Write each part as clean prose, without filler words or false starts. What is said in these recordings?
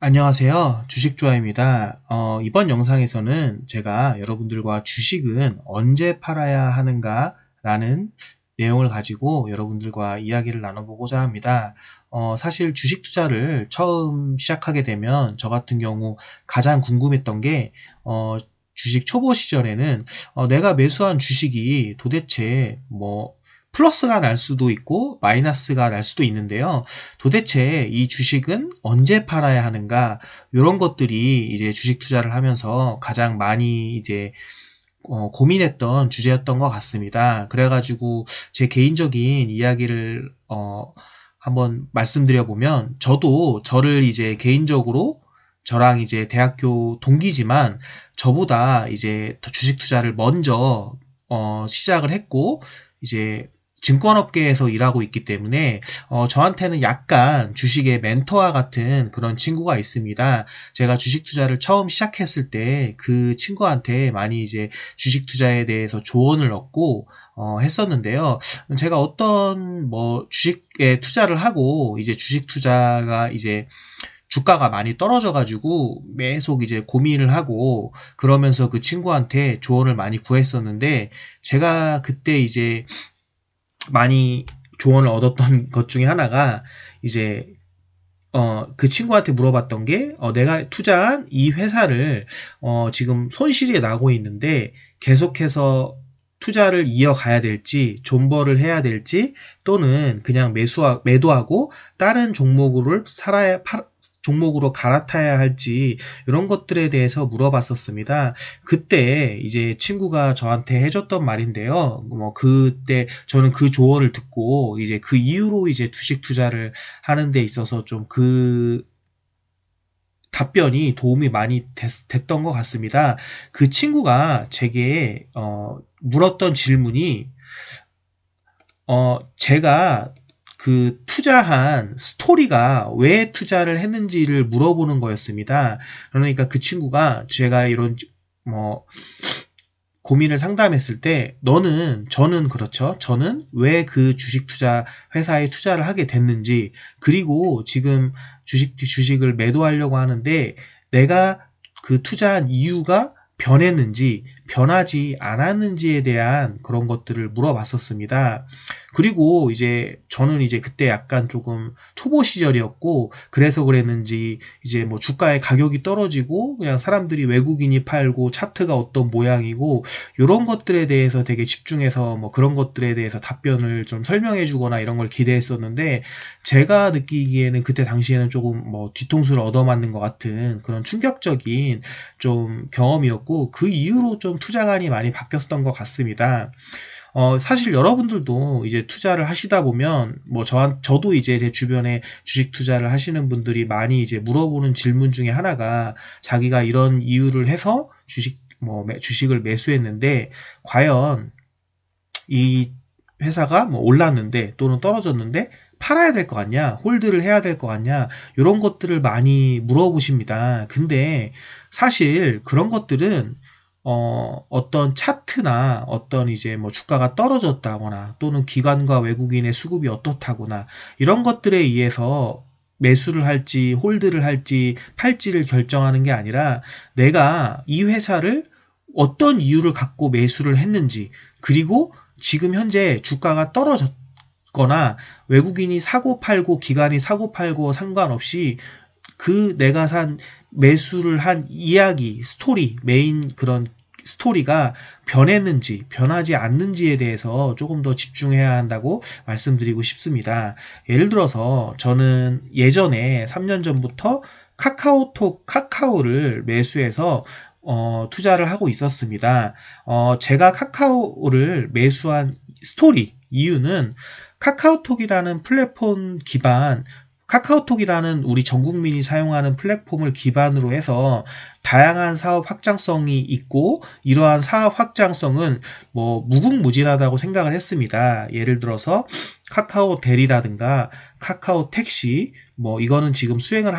안녕하세요. 주식조아입니다. 이번 영상에서는 제가 여러분들과 주식은 언제 팔아야 하는가 라는 내용을 가지고 여러분들과 이야기를 나눠보고자 합니다. 사실 주식 투자를 처음 시작하게 되면 저 같은 경우 가장 궁금했던 게 주식 초보 시절에는 내가 매수한 주식이 도대체 플러스가 날 수도 있고 마이너스가 날 수도 있는데요. 도대체 이 주식은 언제 팔아야 하는가? 이런 것들이 이제 주식 투자를 하면서 가장 많이 이제 고민했던 주제였던 것 같습니다. 그래가지고 제 개인적인 이야기를 한번 말씀드려 보면, 저도 저를 이제 개인적으로 저랑 이제 대학교 동기지만 저보다 이제 더 주식 투자를 먼저 시작을 했고 이제 증권업계에서 일하고 있기 때문에 저한테는 약간 주식의 멘토와 같은 그런 친구가 있습니다. 제가 주식 투자를 처음 시작했을 때 그 친구한테 많이 이제 주식 투자에 대해서 조언을 얻고 했었는데요. 제가 어떤 주식에 투자를 하고 이제 주식 투자가 이제 주가가 많이 떨어져가지고 계속 이제 고민을 하고 그러면서 그 친구한테 조언을 많이 구했었는데, 제가 그때 이제 많이 조언을 얻었던 것 중에 하나가 이제 그 친구한테 물어봤던 게, 내가 투자한 이 회사를 지금 손실이 나고 있는데 계속해서 투자를 이어가야 될지, 존버를 해야 될지, 또는 그냥 매도하고 다른 종목으로 갈아타야 할지, 이런 것들에 대해서 물어봤었습니다. 그때 이제 친구가 저한테 해줬던 말인데요. 그때 저는 그 조언을 듣고 이제 그 이후로 이제 주식 투자를 하는 데 있어서 좀 답변이 도움이 많이 됐던 것 같습니다. 그 친구가 제게 물었던 질문이 제가 그 투자한 스토리가 왜 투자를 했는지를 물어보는 거였습니다. 그러니까 그 친구가 제가 이런 고민을 상담했을 때, 저는 그렇죠. 저는 왜 그 주식 투자 회사에 투자를 하게 됐는지, 그리고 지금 주식을 매도하려고 하는데 내가 그 투자한 이유가 변했는지 변하지 않았는지에 대한 그런 것들을 물어봤었습니다. 그리고 이제 저는 이제 그때 약간 조금 초보 시절이었고, 그래서 그랬는지 이제 주가의 가격이 떨어지고 그냥 사람들이 외국인이 팔고 차트가 어떤 모양이고 이런 것들에 대해서 되게 집중해서 그런 것들에 대해서 답변을 좀 설명해 주거나 이런 걸 기대했었는데, 제가 느끼기에는 그때 당시에는 조금 뒤통수를 얻어맞는 것 같은 그런 충격적인 좀 경험이었고, 그 이후로 좀 투자관이 많이 바뀌었던 것 같습니다. 사실 여러분들도 이제 투자를 하시다 보면, 저도 이제 제 주변에 주식 투자를 하시는 분들이 많이 이제 물어보는 질문 중에 하나가, 자기가 이런 이유를 해서 주식을 매수했는데, 과연 이 회사가 올랐는데 또는 떨어졌는데 팔아야 될 것 같냐, 홀드를 해야 될 것 같냐, 이런 것들을 많이 물어보십니다. 근데 사실 그런 것들은 어떤 차트나 어떤 이제 주가가 떨어졌다거나 또는 기관과 외국인의 수급이 어떻다거나 이런 것들에 의해서 매수를 할지 홀드를 할지 팔지를 결정하는 게 아니라, 내가 이 회사를 어떤 이유를 갖고 매수를 했는지, 그리고 지금 현재 주가가 떨어졌거나 외국인이 사고 팔고 기관이 사고 팔고 상관없이 내가 매수를 한 이야기, 스토리, 메인 그런 스토리가 변했는지 변하지 않는지에 대해서 조금 더 집중해야 한다고 말씀드리고 싶습니다. 예를 들어서 저는 예전에 3년 전부터 카카오를 매수해서 투자를 하고 있었습니다. 제가 카카오를 매수한 스토리, 이유는 카카오톡이라는 플랫폼 기반, 카카오톡이라는 우리 전 국민이 사용하는 플랫폼을 기반으로 해서 다양한 사업 확장성이 있고, 이러한 사업 확장성은 무궁무진하다고 생각을 했습니다. 예를 들어서 카카오 대리라든가 카카오 택시, 이거는 지금 수행을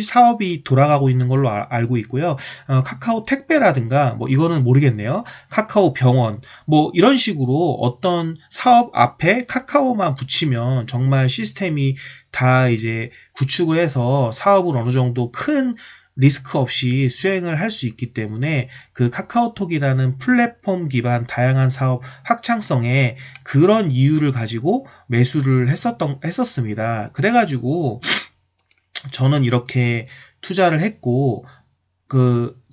사업이 돌아가고 있는 걸로 알고 있고요. 카카오 택배라든가 뭐 이거는 모르겠네요. 카카오 병원 뭐 이런 식으로 어떤 사업 앞에 카카오만 붙이면 정말 시스템이 다 이제 구축을 해서 사업을 어느 정도 큰 리스크 없이 수행을 할 수 있기 때문에 그 카카오톡이라는 플랫폼 기반 다양한 사업 확장성에 그런 이유를 가지고 매수를 했었습니다. 그래가지고 저는 이렇게 투자를 했고,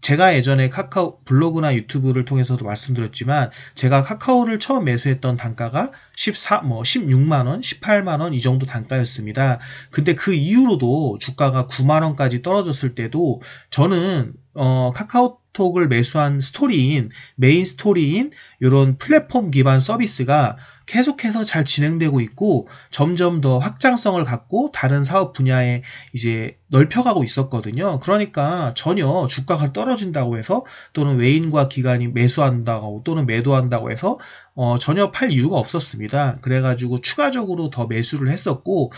제가 예전에 카카오 블로그나 유튜브를 통해서도 말씀드렸지만, 제가 카카오를 처음 매수했던 단가가 16만원, 18만원 이 정도 단가였습니다. 근데 그 이후로도 주가가 9만원까지 떨어졌을 때도 저는, 카카오톡을 매수한 메인 스토리인 이런 플랫폼 기반 서비스가 계속해서 잘 진행되고 있고 점점 더 확장성을 갖고 다른 사업 분야에 이제 넓혀가고 있었거든요. 그러니까 전혀 주가가 떨어진다고 해서 또는 외인과 기관이 매수한다고 또는 매도한다고 해서 전혀 팔 이유가 없었습니다. 그래가지고 추가적으로 더 매수를 했었고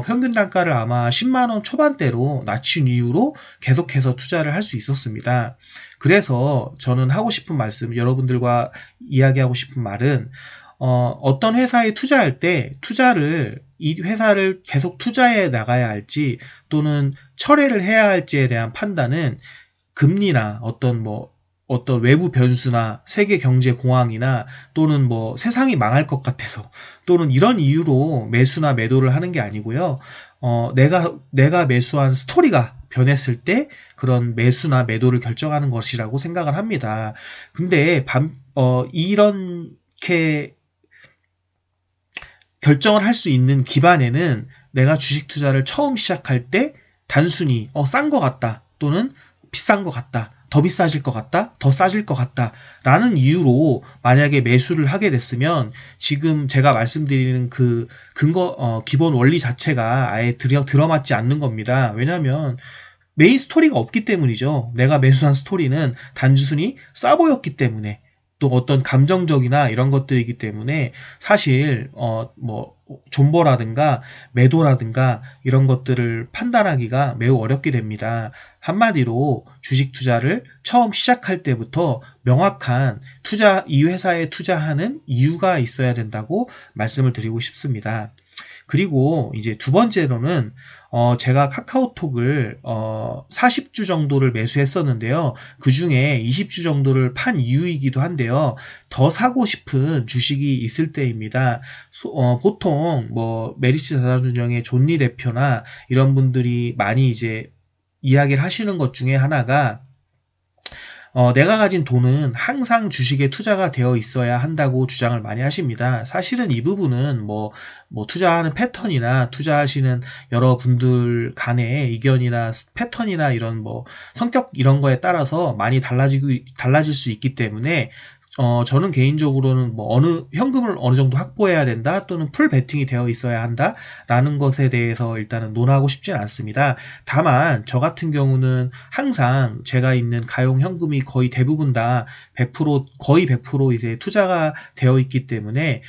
평균 단가를 아마 10만원 초반대로 낮춘 이후로 계속해서 투자를 할 수 있었습니다. 그래서 저는 하고 싶은 말씀, 여러분들과 이야기하고 싶은 말은 어떤 회사에 투자할 때 이 회사를 계속 투자해 나가야 할지 또는 철회를 해야 할지에 대한 판단은 금리나 어떤 외부 변수나 세계 경제 공황이나 또는 세상이 망할 것 같아서 또는 이런 이유로 매수나 매도를 하는 게 아니고요. 내가 매수한 스토리가 변했을 때 그런 매수나 매도를 결정하는 것이라고 생각을 합니다. 근데 이렇게 결정을 할 수 있는 기반에는 내가 주식 투자를 처음 시작할 때 단순히 싼 것 같다 또는 비싼 것 같다, 더 비싸질 것 같다, 더 싸질 것 같다 라는 이유로 만약에 매수를 하게 됐으면 지금 제가 말씀드리는 그 기본 원리 자체가 아예 들어맞지 않는 겁니다. 왜냐하면 메인 스토리가 없기 때문이죠. 내가 매수한 스토리는 단순히 싸 보였기 때문에 또 어떤 감정적이나 이런 것들이기 때문에 사실 존버라든가 매도라든가 이런 것들을 판단하기가 매우 어렵게 됩니다. 한마디로 주식 투자를 처음 시작할 때부터 명확한 이 회사에 투자하는 이유가 있어야 된다고 말씀을 드리고 싶습니다. 그리고 이제 두 번째로는 제가 카카오톡을 40주 정도를 매수했었는데요. 그 중에 20주 정도를 판 이유이기도 한데요. 더 사고 싶은 주식이 있을 때입니다. 보통 메리츠 자산운용의 존니 대표나 이런 분들이 많이 이제 이야기를 하시는 것 중에 하나가 내가 가진 돈은 항상 주식에 투자가 되어 있어야 한다고 주장을 많이 하십니다. 사실은 이 부분은 투자하는 패턴이나 투자하시는 여러분들 간의 의견이나 패턴이나 이런 성격 이런 거에 따라서 많이 달라질 수 있기 때문에 저는 개인적으로는 현금을 어느 정도 확보해야 된다 또는 풀 베팅이 되어 있어야 한다 라는 것에 대해서 일단은 논하고 싶진 않습니다. 다만 저 같은 경우는 항상 제가 있는 가용 현금이 거의 대부분 다 100% 거의 100% 이제 투자가 되어 있기 때문에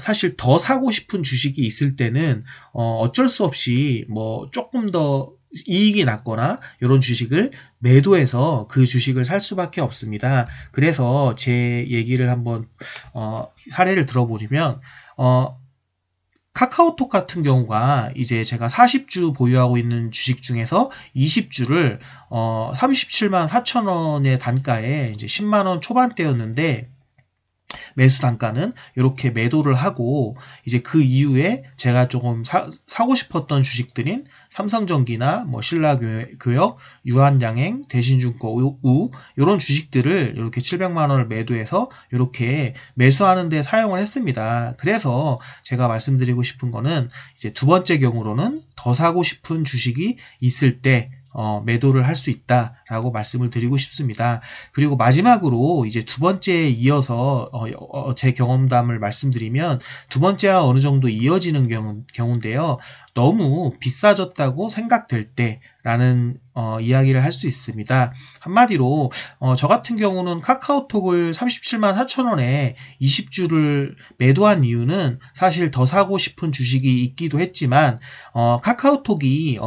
사실 더 사고 싶은 주식이 있을 때는 어쩔 수 없이 조금 더 이익이 났거나 이런 주식을 매도해서 그 주식을 살 수밖에 없습니다. 그래서 제 얘기를 한번 사례를 들어보시면 카카오톡 같은 경우가 이제 제가 40주 보유하고 있는 주식 중에서 20주를 37만 4천 원의 단가에 이제 10만 원 초반대였는데 매수 단가는 이렇게 매도를 하고 이제 그 이후에 제가 조금 사고 싶었던 주식들인 삼성전기나 신라교역, 유한양행, 대신증권, 이런 주식들을 이렇게 700만 원을 매도해서 이렇게 매수하는 데 사용을 했습니다. 그래서 제가 말씀드리고 싶은 거는 이제 두 번째 경우로는 더 사고 싶은 주식이 있을 때 매도를 할 수 있다라고 말씀을 드리고 싶습니다. 그리고 마지막으로 이제 두 번째에 이어서 제 경험담을 말씀드리면 두 번째와 어느 정도 이어지는 경우인데요. 너무 비싸졌다고 생각될 때라는 이야기를 할 수 있습니다. 한마디로 저 같은 경우는 카카오톡을 37만 4천 원에 20주를 매도한 이유는 사실 더 사고 싶은 주식이 있기도 했지만 카카오톡이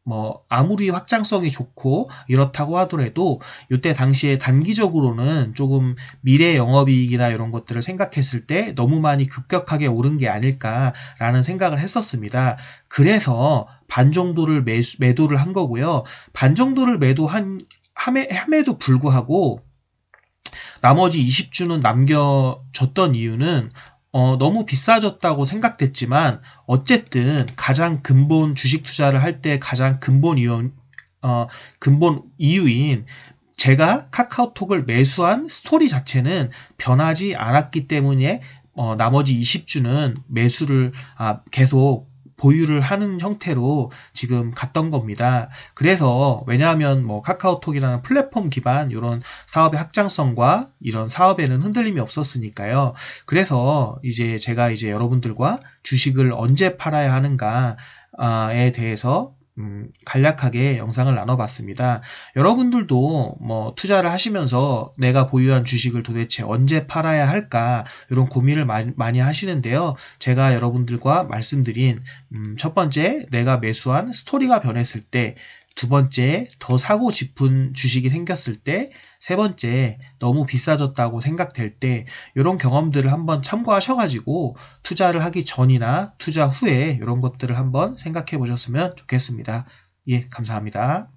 뭐 아무리 확장성이 좋고 이렇다고 하더라도 이때 당시에 단기적으로는 조금 미래 영업이익이나 이런 것들을 생각했을 때 너무 많이 급격하게 오른 게 아닐까라는 생각을 했었습니다. 그래서 반 정도를 매도를 한 거고요. 반 정도를 함에도 불구하고 나머지 20주는 남겨줬던 이유는 너무 비싸졌다고 생각됐지만 어쨌든 가장 근본 주식 투자를 할 때 가장 근본 이유인 제가 카카오톡을 매수한 스토리 자체는 변하지 않았기 때문에 나머지 20주는 매수를 계속 보유를 하는 형태로 지금 갔던 겁니다. 그래서 왜냐하면 뭐 카카오톡이라는 플랫폼 기반 이런 사업의 확장성과 이런 사업에는 흔들림이 없었으니까요. 그래서 이제 제가 이제 여러분들과 주식을 언제 팔아야 하는가에 대해서 간략하게 영상을 나눠봤습니다. 여러분들도 뭐 투자를 하시면서 내가 보유한 주식을 도대체 언제 팔아야 할까 이런 고민을 많이 하시는데요. 제가 여러분들과 말씀드린 첫 번째 내가 매수한 스토리가 변했을 때, 두 번째 더 사고 싶은 주식이 생겼을 때, 세 번째 너무 비싸졌다고 생각될 때 이런 경험들을 한번 참고하셔가지고 투자를 하기 전이나 투자 후에 이런 것들을 한번 생각해 보셨으면 좋겠습니다. 예, 감사합니다.